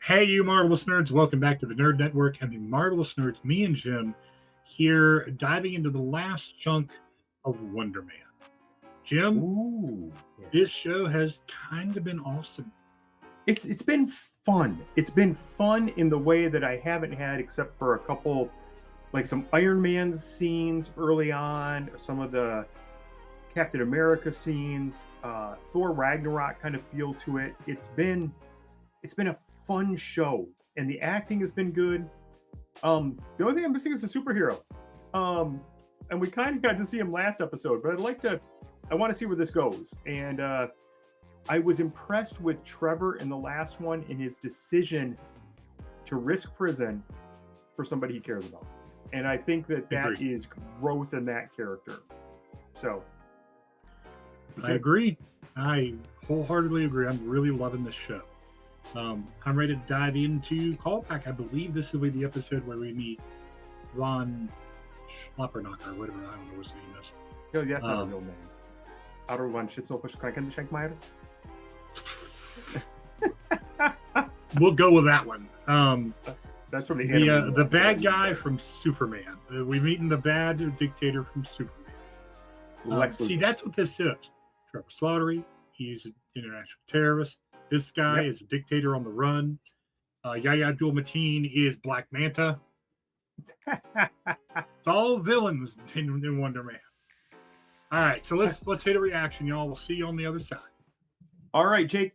Hey, you marvelous nerds! Welcome back to the Nerd Network and the marvelous nerds. Me and Jim here, diving into the last chunk of Wonderman. Jim, Ooh, this show has kind of been awesome. it's been fun. It's been fun in the way that I haven't had, except for a couple, like some Iron Man scenes early on, some of the Captain America scenes, Thor Ragnarok kind of feel to it. It's been a fun show, and the acting has been good. The only thing I'm missing is a superhero. And we kind of got to see him last episode, but I want to see where this goes. And I was impressed with Trevor in the last one in his decision to risk prison for somebody he cares about. And I think that is growth in that character. So I agree. I wholeheartely agree. I'm really loving this show. I'm ready to dive into Callback. I believe this will be the episode where we meet Ron Schlappernocker, or whatever. I don't know what his name is. No, that's not a real name. Outer one Schitzelfisch Krankenschenkmeier. We'll go with that one. That's from the bad guy from Superman. We're meeting the bad dictator from Superman. See, that's what this is. Trevor Slattery, he's an international terrorist. This guy is a dictator on the run. Yahya Abdul-Mateen is Black Manta. It's all villains in Wonder Man. All right, so let's hit a reaction, y'all. We'll see you on the other side. All right, Jake.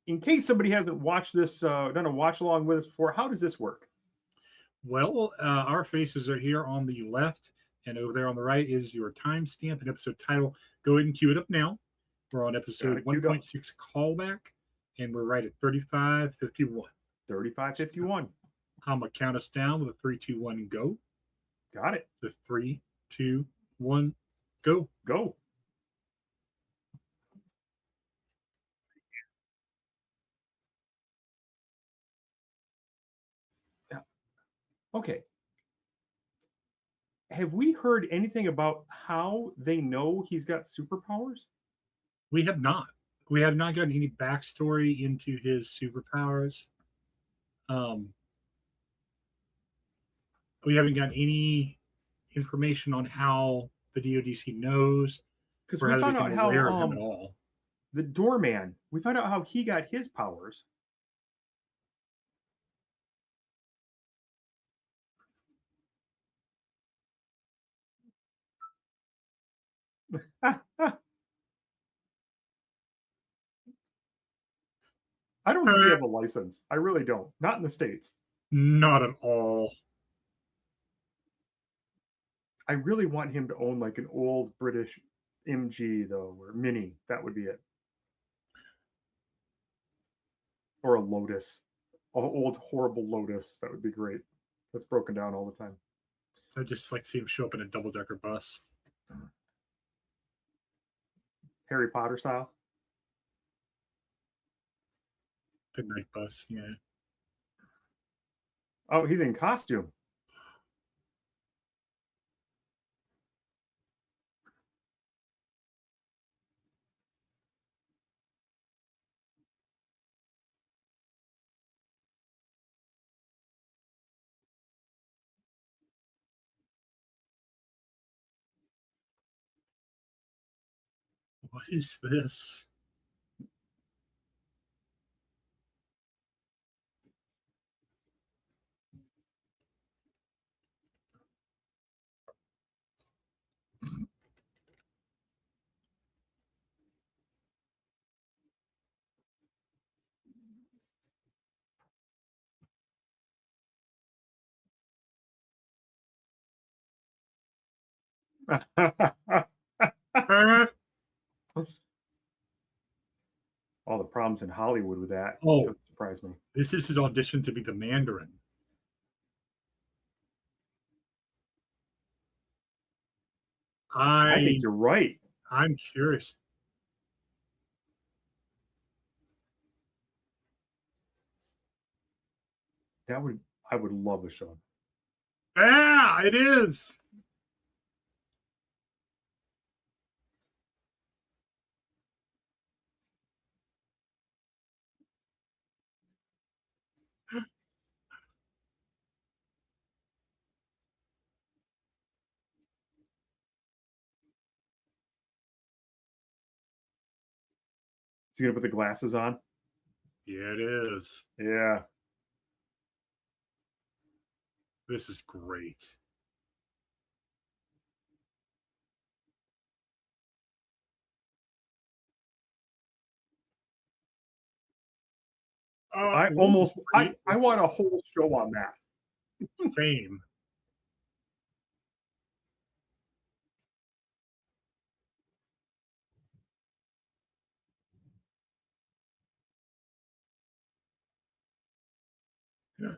In case somebody hasn't watched this, done a watch along with us before, how does this work? Well, our faces are here on the left, and over there on the right is your timestamp and episode title. Go ahead and cue it up now. We're on episode 1.6 Callback, and we're right at 35:51. 35:51. I'm going to count us down with a 3, 2, 1, go. Got it. The 3, 2, 1, go. Go. Okay. Have we heard anything about how they know he's got superpowers? We have not. We have not gotten any backstory into his superpowers. We haven't gotten any information on how the DODC knows, because we found out how him at all. The doorman. We found out how he got his powers. I don't think he has a license. I really don't. Not in the States. Not at all. I really want him to own like an old British MG though, or Mini. That would be it. Or a Lotus. An old horrible Lotus. That would be great. That's broken down all the time. I'd just like to see him show up in a double-decker bus. Harry Potter style? The night bus, yeah. Oh, he's in costume. What is this? All the problems in Hollywood with that. Oh, surprised me. This is his audition to be the Mandarin. I think you're right. I'm curious. I would love a show. Yeah, it is. Is he gonna put the glasses on? Yeah, it is. Yeah. This is great. I Wolf is almost great. I want a whole show on that. Same. Yeah.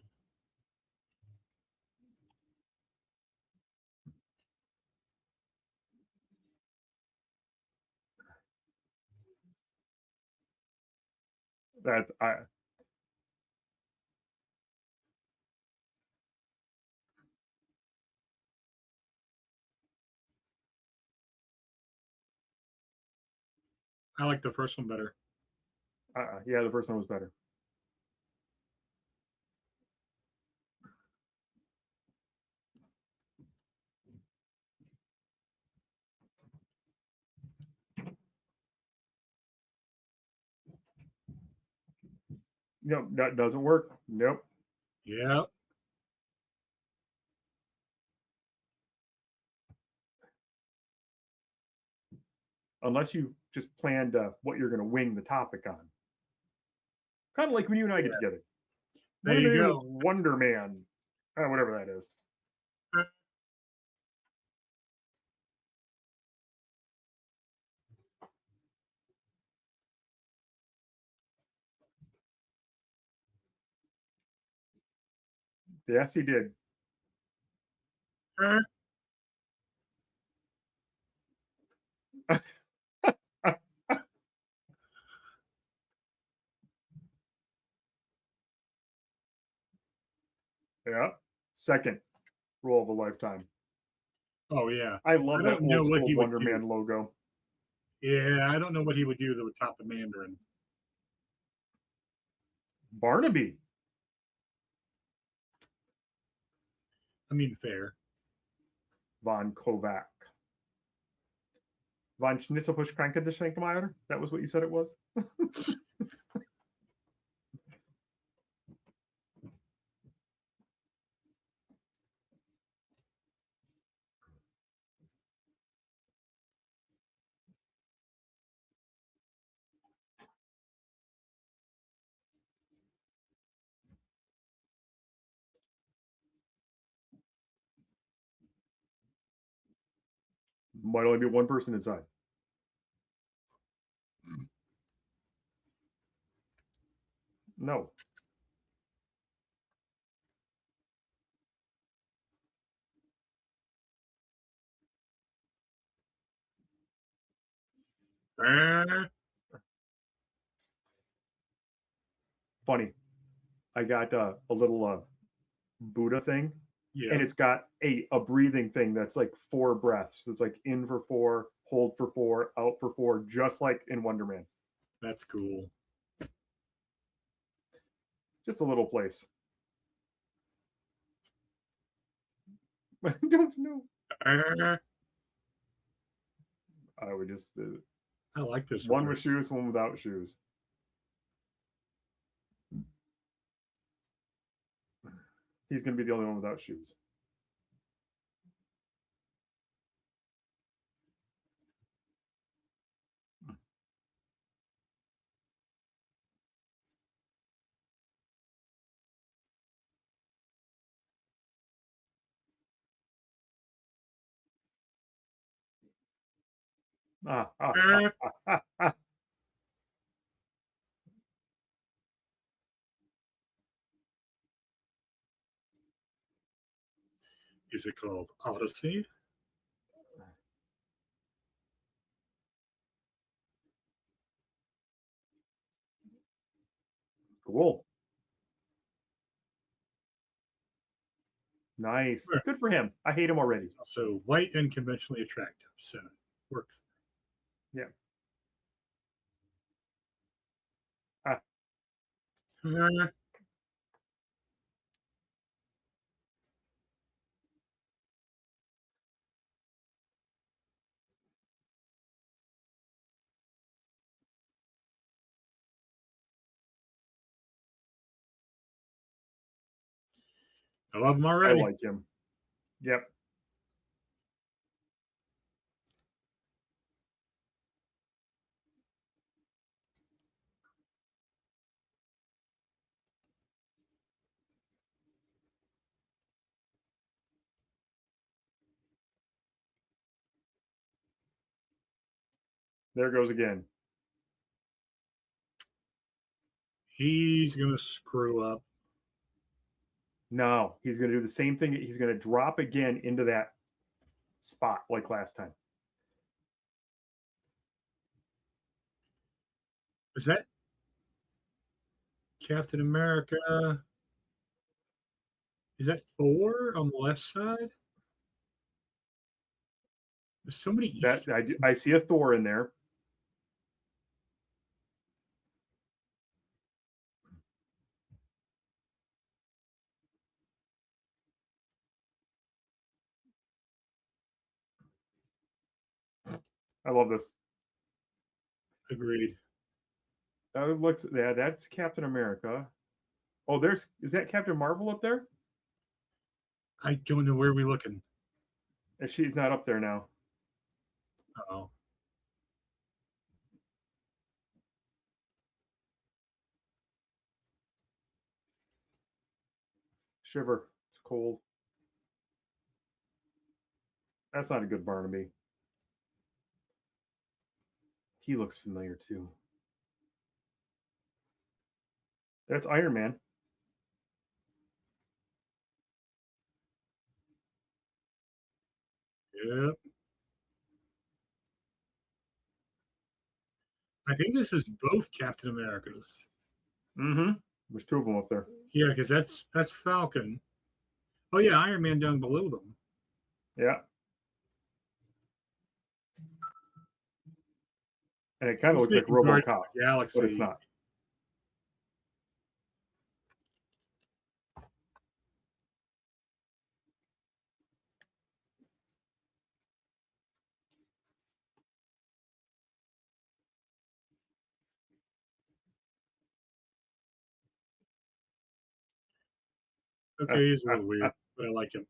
That I like the first one better. yeah, the first one was better. Nope, that doesn't work. Nope. Yeah. Unless you just planned what you're going to wing the topic on. Kind of like when you and I get together. There What are we you going to go. do with Wonderman? Whatever that is. Yes, he did. Yeah. Second role of a lifetime. Oh yeah. I I love that don't know old what school he would do. Wonderman logo. Yeah, I don't know what he would do that would top the Mandarin. Barnaby. I mean, fair. Von Kovac. Von Schnitzelbusch Krankengeschenkemeyer? That was what you said it was? Might only be one person inside. No. Funny. I got a little Buddha thing, Yeah, and it's got a breathing thing that's like 4 breaths. It's like in for 4, hold for 4, out for 4, just like in Wonderman. that's cool. Just a little place. I don't know. I would just I like this one one. with shoes, one without shoes. He's gonna be the only one without shoes. Ah, ah, ah, ah, ah, ah. Is it called Odyssey? Cool. Nice. Sure. Good for him. I hate him already. Also white and conventionally attractive, so works. Yeah. Ah, I love him I already. like him. Yep. There goes again. He's gonna screw up. No, he's going to do the same thing. He's going to drop again into that spot like last time. Is that Captain America? Is that Thor on the left side? There's so many That I see a Thor in there. I love this. Agreed. That looks, yeah, that's Captain America. Oh, is that Captain Marvel up there? I don't know where we're looking. And she's not up there now. Oh. Shiver. It's cold. That's not a good Barnaby. He looks familiar too. That's Iron Man. Yep. I think this is both Captain Americas. Mm-hmm. There's two of them up there. Yeah, because that's Falcon. Oh yeah, Iron Man down below them. Yeah. And it kind of looks like RoboCop, Galaxy. but it's not. Okay, he's a little weird, but I like him.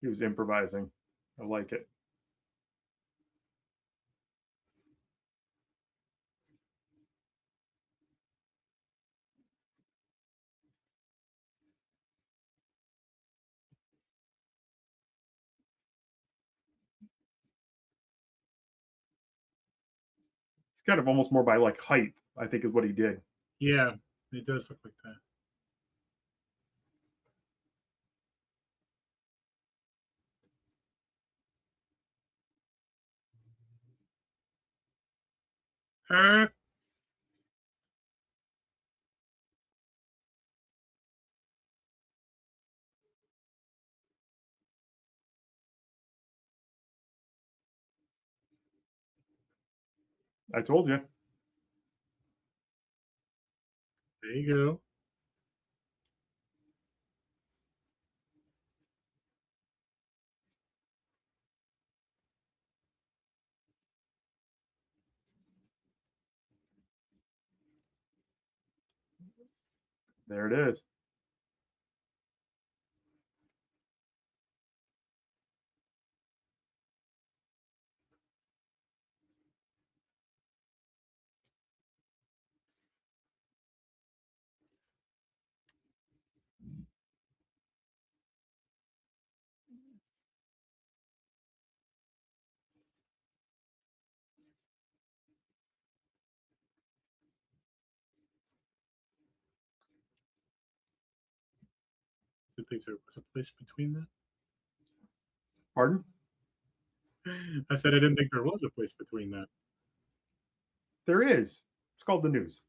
He was improvising. I like it. It's kind of almost more by like height, I think is what he did. Yeah, it does look like that. I told you. There you go. There it is. I think there was a place between that. Pardon? I said I didn't think there was a place between that. There is. It's called the news.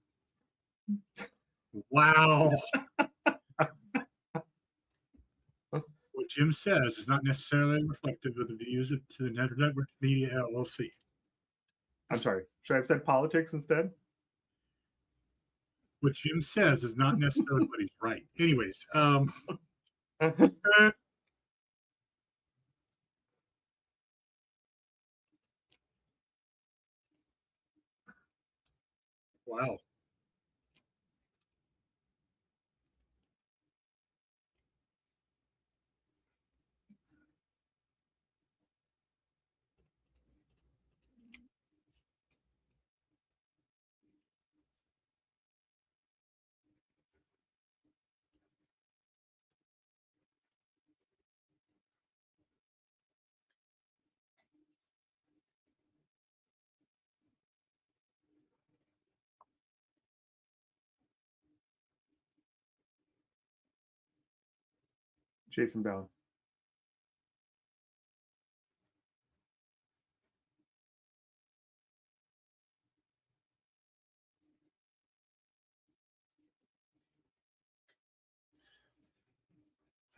Wow. What Jim says is not necessarily reflective of the views of the Network Media LLC. I'm sorry. Should I have said politics instead? What Jim says is not necessarily what he's right. Anyways, Wow. Jason Bourne.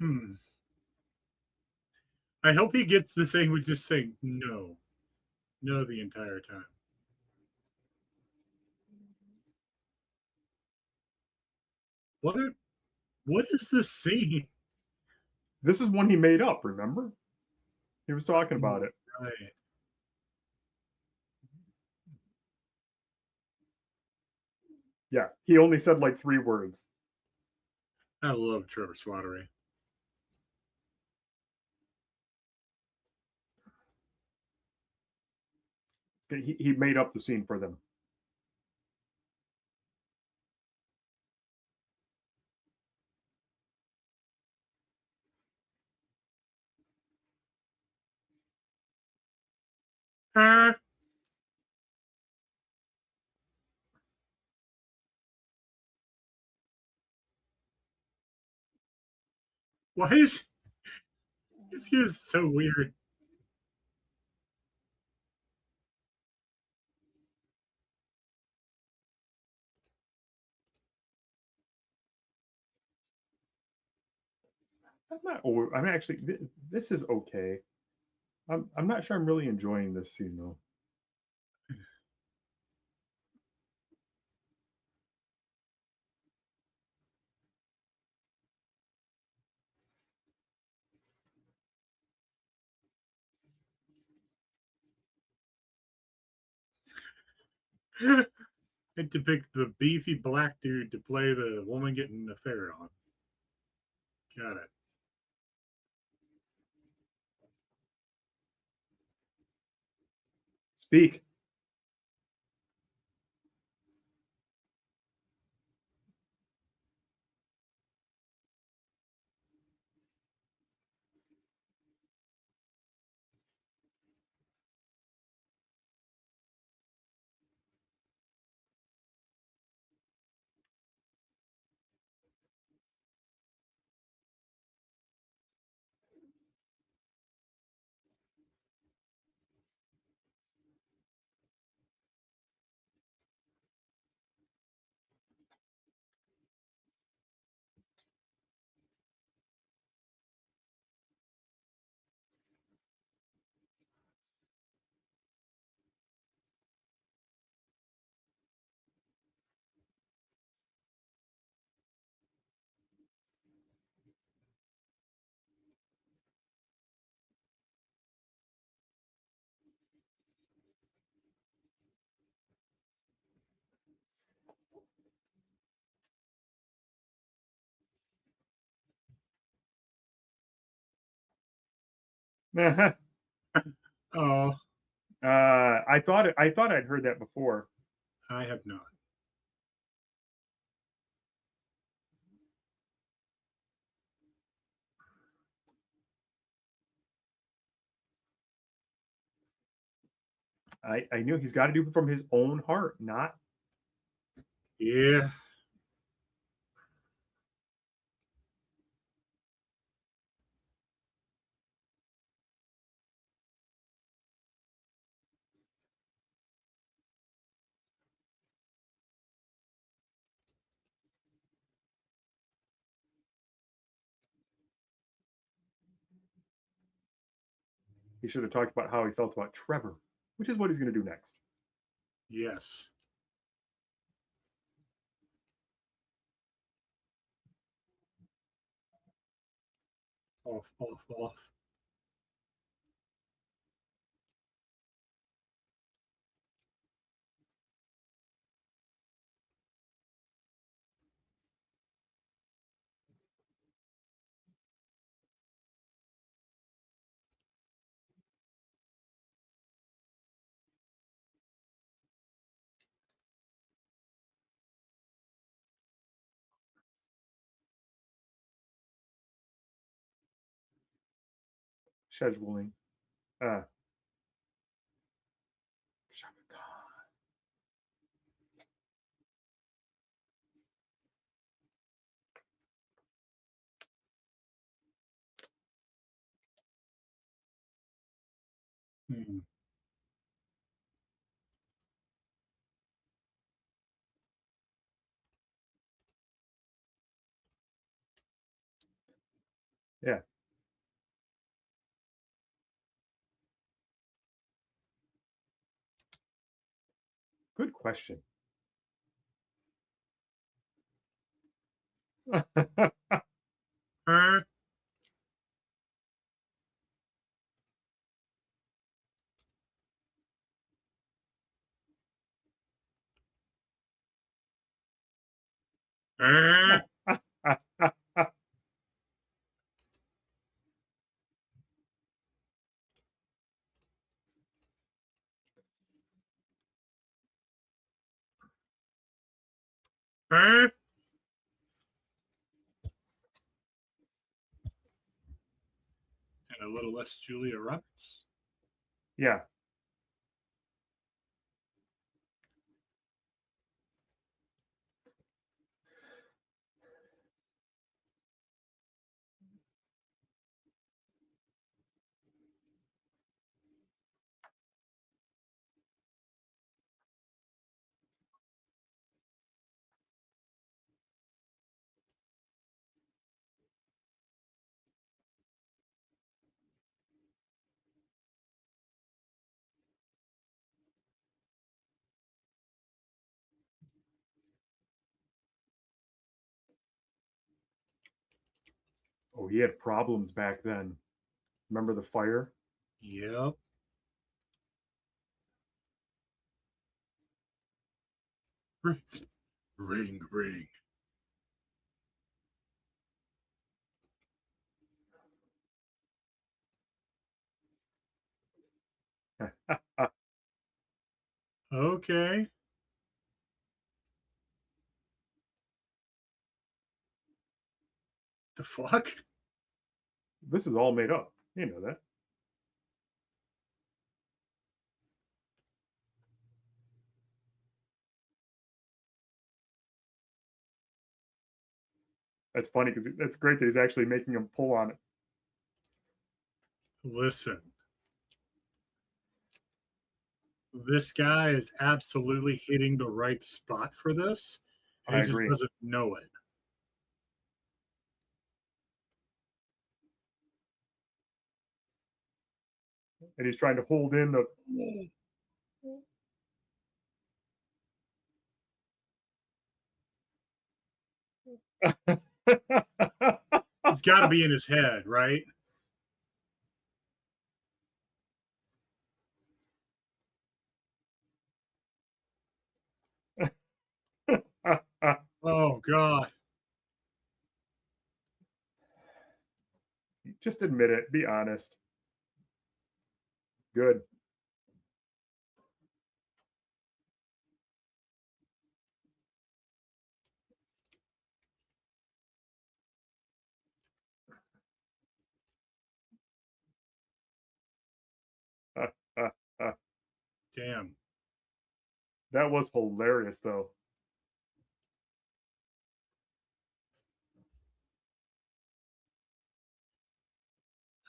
Hmm. I hope he gets the thing with just saying no, no the entire time. What? What is this scene? This is one he made up. Remember, he was talking about it. Right. Yeah, he only said like 3 words. I love Trevor Slattery. He made up the scene for them. Huh? Why is this is so weird? I'm not. I'm actually. This is okay. I'm not sure I'm really enjoying this scene though. And to pick the beefy black dude to play the woman getting the affair on. Got it. Speak. Oh, I thought I'd heard that before. I have not. I knew he's got to do it from his own heart, not. Yeah. He should have talked about how he felt about Trevor, which is what he's going to do next. Yes. Off, off, off. scheduling. Shaka Khan. Hmm. Yeah. Good question. Huh? Huh? Huh? And a little less Julia Roberts. Yeah. Oh, he had problems back then. Remember the fire? Yep. Ring, ring, ring. Okay. The fuck? This is all made up. You know that. That's funny because that's great that he's actually making him pull on it. Listen. This guy is absolutely hitting the right spot for this. And I he just agree. doesn't know it. And he's trying to hold in the. It's got to be in his head, right? Oh, God. Just admit it. Be honest. Good. Damn. That was hilarious, though.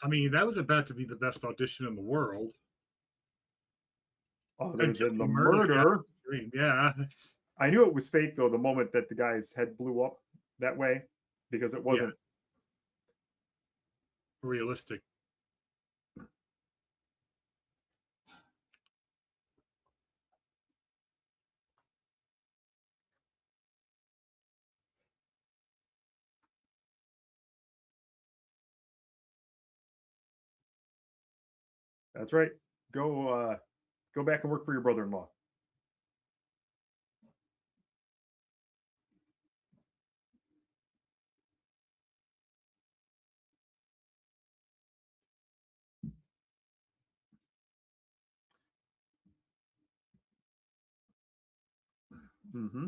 I mean, that was about to be the best audition in the world. Other Until than the he murdered murder. Dream. Yeah. I knew it was fake, though, the moment that the guy's head blew up that way, because it Yeah. wasn't. Realistic. That's right. Go back and work for your brother-in-law. Mm-hmm.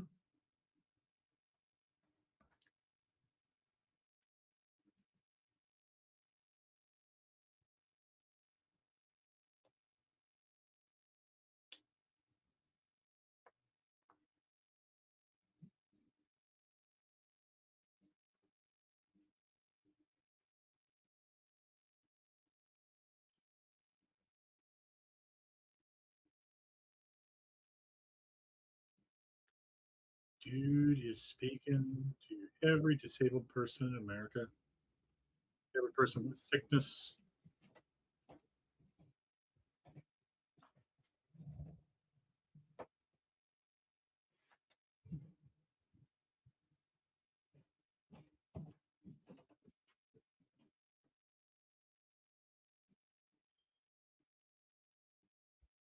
Dude is speaking to every disabled person in America, every person with sickness.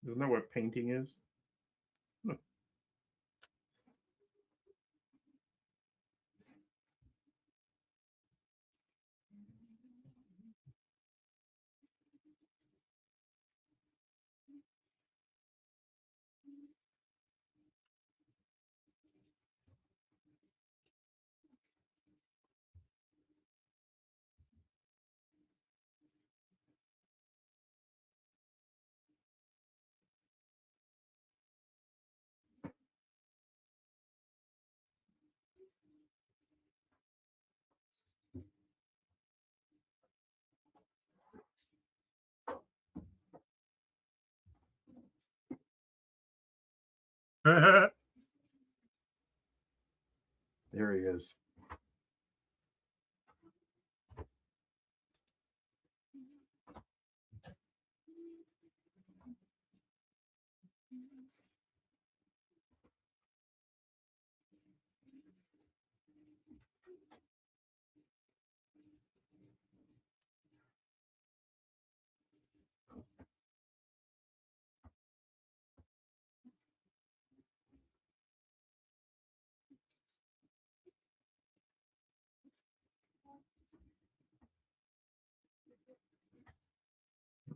Isn't that what painting is? There he is.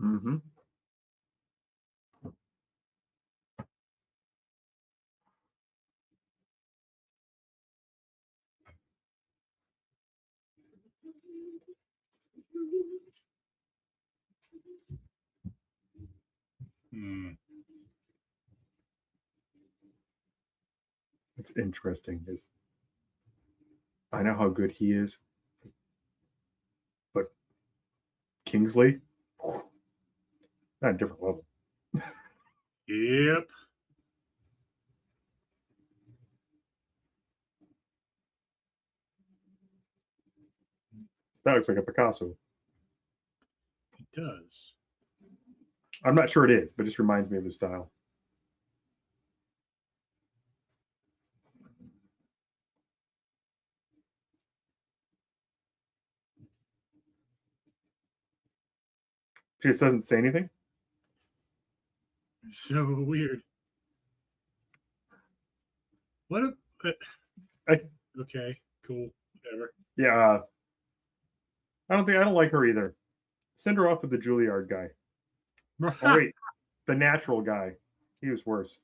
Mm-hmm. It's interesting. I know how good he is, but Kingsley, not a different level. Yep. That looks like a Picasso. It does. I'm not sure it is, but it just reminds me of his style. He just doesn't say anything. So weird. What a. Okay, cool. Whatever. Yeah. I don't like her either. Send her off with the Juilliard guy. Oh, wait. The natural guy. He was worse.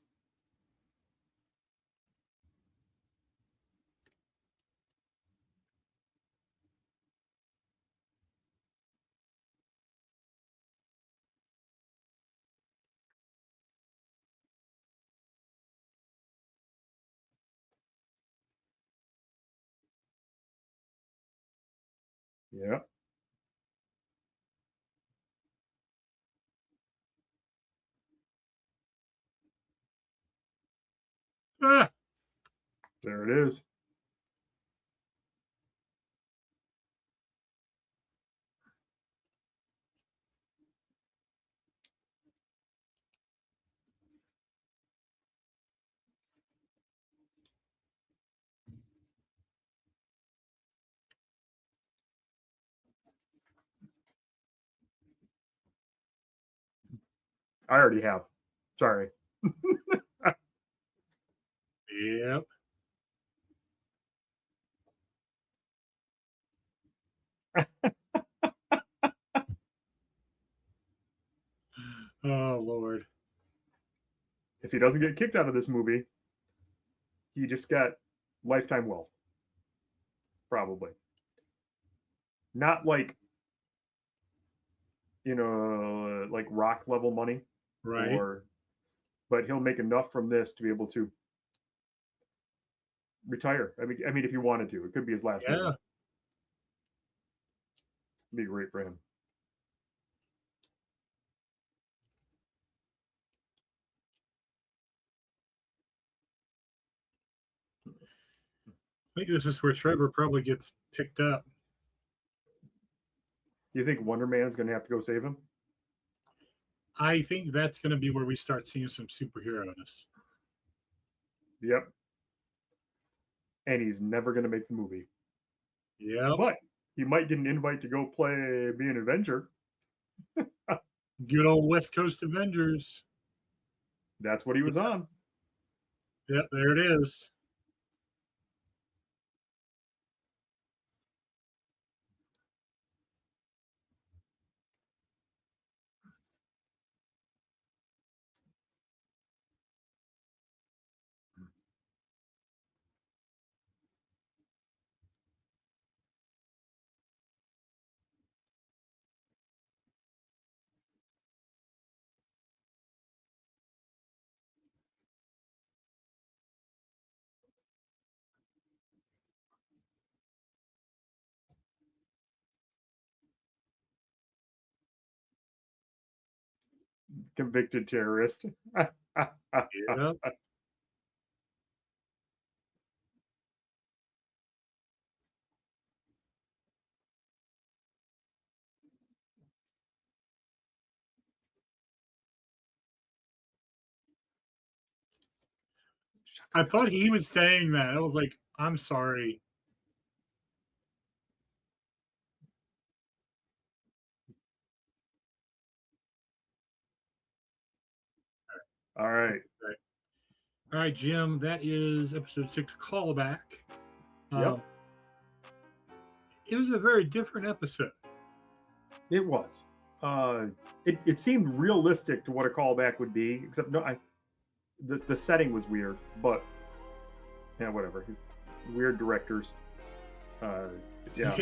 Yeah. Ah, There it is. I already have. Sorry. yep. Oh, Lord. If he doesn't get kicked out of this movie, he just got lifetime wealth. Probably. Not like, like rock level money. Right. But he'll make enough from this to be able to retire. I mean, if he wanted to, it could be his last movie. Yeah. It'd be great for him. I think this is where Trevor probably gets picked up. You think Wonderman's going to have to go save him? I think that's going to be where we start seeing some superhero-ness. Yep. And he's never going to make the movie. Yeah. But he might get an invite to go be an Avenger. Good old West Coast Avengers. That's what he was on. Yep, there it is. Convicted terrorist. Yep. I thought he was saying that. I was like, I'm sorry. All right. All right, Jim, that is episode 6, Callback. Yep. It was a very different episode. It was. It seemed realistic to what a callback would be, except the setting was weird, but yeah, whatever. Weird directors. Yeah.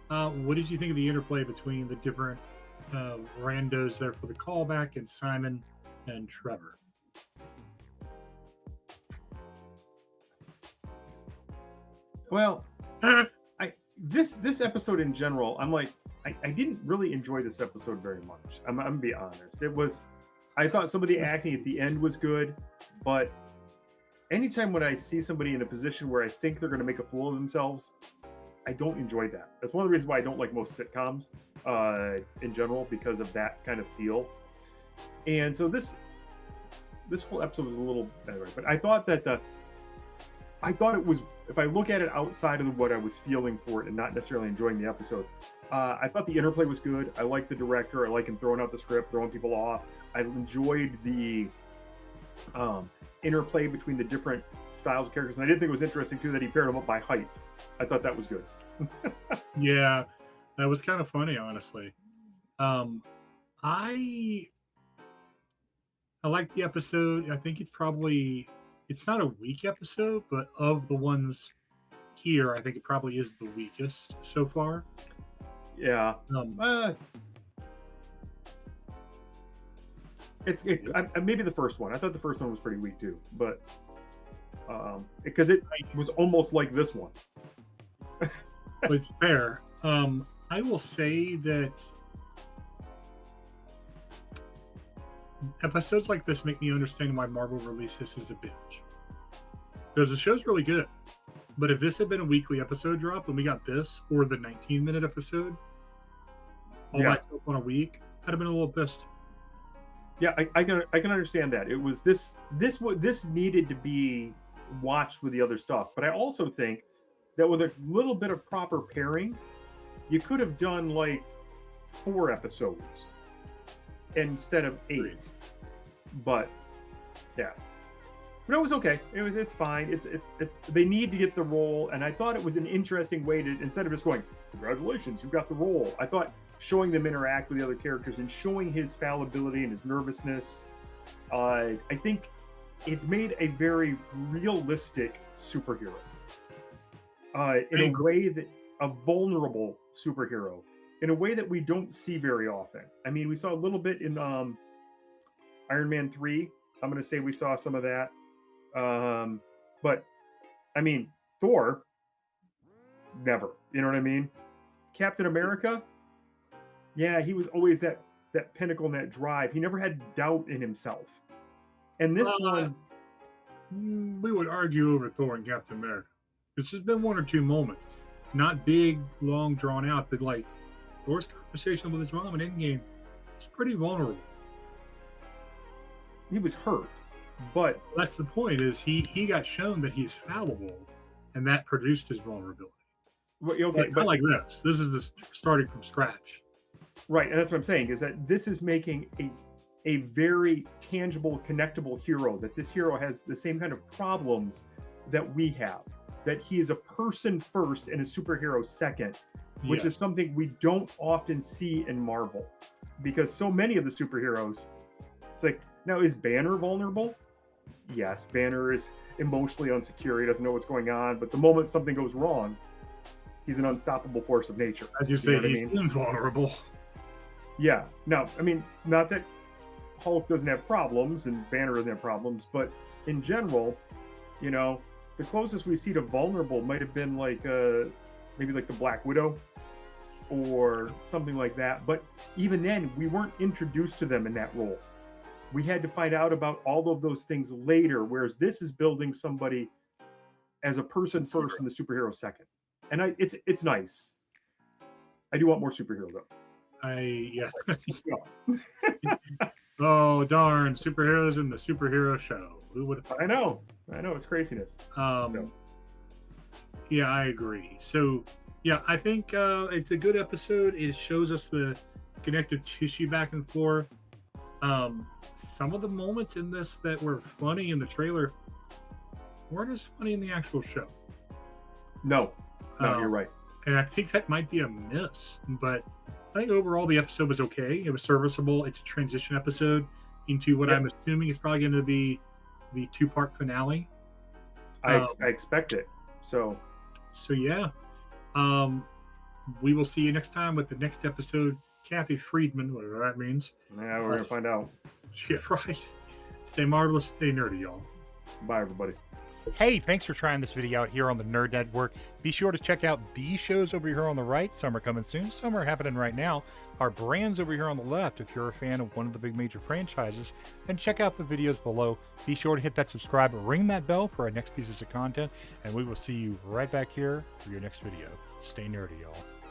What did you think of the interplay between the different randos there for the callback and Simon and Trevor? Well, this episode in general, I'm like, I didn't really enjoy this episode very much. I'm gonna be honest. I thought some of the acting at the end was good, but anytime when I see somebody in a position where I think they're going to make a fool of themselves, I don't enjoy that. That's one of the reasons why I don't like most sitcoms in general, because of that kind of feel. And so this whole episode was a little better, but I thought it was, if I look at it outside of what I was feeling for it and not necessarily enjoying the episode, I thought the interplay was good. I like the director. I like him throwing out the script, throwing people off. I enjoyed the interplay between the different styles of characters. And I did think it was interesting, too, that he paired them up by height. I thought that was good. Yeah, that was kind of funny, honestly. I like the episode. I think it's not a weak episode, but of the ones here, I think it probably is the weakest so far. Yeah. Maybe the first one. I thought the first one was pretty weak too, but because it was almost like this one. It's fair. I will say that episodes like this make me understand why Marvel released this as a binge. Because the show's really good. But if this had been a weekly episode drop and we got this, or the 19-minute episode, all that stuff on a week, I'd have been a little pissed. Yeah, I can understand that. It was this needed to be watched with the other stuff. But I also think that with a little bit of proper pairing, you could have done like 4 episodes instead of 8. But yeah. But it was okay. It's fine. It's they need to get the role, and I thought it was an interesting way to, instead of just going, congratulations, you got the role. I thought showing them interact with the other characters and showing his fallibility and his nervousness, I think it's made a very realistic superhero. In a way that a vulnerable superhero, in a way that we don't see very often. I mean, we saw a little bit in Iron Man 3. I'm going to say we saw some of that. But I mean, Thor, never. You know what I mean? Captain America, yeah, he was always that pinnacle and that drive. He never had doubt in himself. And this one, We would argue over Thor and Captain America. This has been one or two moments, not big, long, drawn out, but like Thor's conversation with his mom in Endgame is pretty vulnerable. He was hurt, but that's the point. Is he got shown that he's fallible, and that produced his vulnerability. Well, okay, but like this. This is the starting from scratch. Right, and that's what I'm saying, is that this is making a very tangible, connectable hero, that this hero has the same kind of problems that we have, that he is a person first and a superhero second, which is something we don't often see in Marvel, because so many of the superheroes, it's like, now is Banner vulnerable? Yes, Banner is emotionally insecure, he doesn't know what's going on, but the moment something goes wrong, he's an unstoppable force of nature. As you say, he's invulnerable. Yeah. No, I mean, not that Hulk doesn't have problems and Banner doesn't have problems, but in general, you know, the closest we see to vulnerable might have been like maybe like the Black Widow or something like that. But even then, we weren't introduced to them in that role. We had to find out about all of those things later, whereas this is building somebody as a person first and the superhero second. And it's nice. I do want more superhero though. Oh darn! Superheroes in the superhero show. Who would? I know. It's craziness. Yeah, I agree. So, yeah, I think it's a good episode. It shows us the connective tissue back and forth. Some of the moments in this that were funny in the trailer weren't as funny in the actual show. No, you're right. And I think that might be a miss, but I think overall the episode was okay. It was serviceable. It's a transition episode into what I'm assuming is probably going to be the 2-part finale. I expect it. So yeah. We will see you next time with the next episode. Kathy Friedman, whatever that means. Yeah, we're going to find out. Yeah, right. Stay marvelous, stay nerdy, y'all. Bye, everybody. Hey, thanks for trying this video out here on the Nerd Network. Be sure to check out these shows over here on the right. Some are coming soon, some are happening right now. Our brands over here on the left, if you're a fan of one of the big major franchises. And check out the videos below. Be sure to hit that subscribe and ring that bell for our next pieces of content. And we will see you right back here for your next video. Stay nerdy, y'all.